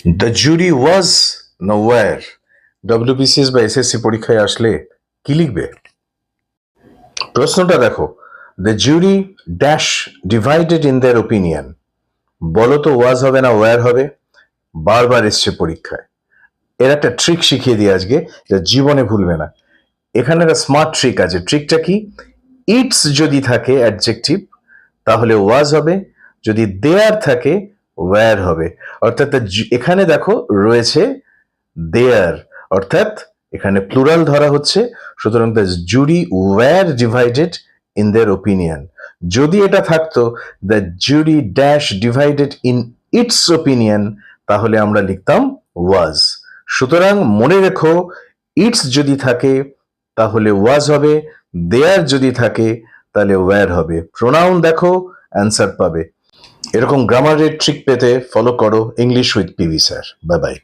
The jury was নওয়্যার WBCS বা SSC পরীক্ষায় আসলে কি লিখবে? প্রশ্নটা দেখো, the jury dash divided in their opinion. বলো তো ওয়াজ হবে না ওয়্যার হবে? বারবার এসছে পরীক্ষায়। এর একটা ট্রিক শিখিয়ে দিই আজকে, যা জীবনে ভুলবে না। এখানে একটা স্মার্ট ট্রিক আছে। ট্রিকটা কি? ইটস যদি থাকে অ্যাডজেক্টিভ তাহলে ওয়াজ হবে, যদি দেয়ার থাকে ওয়্যার হবে। অর্থাৎ এখানে দেখো রয়েছে দেয়ার, অর্থাৎ এখানে প্লুরাল ধরা হচ্ছে, সুতরাং the jury were divided in their opinion. যদি এটা থাকতো the jury dash divided in its opinion, তাহলে আমরা লিখতাম ওয়াজ। সুতরাং মনে রেখো, ইটস যদি থাকে তাহলে ওয়াজ হবে, দেয়ার যদি থাকে তাহলে ওয়্যার হবে। প্রোনাউন দেখো, অ্যান্সার পাবে। এরকম গ্রামারের ট্রিক পেতে ফলো করো English with PV sir. Bye bye.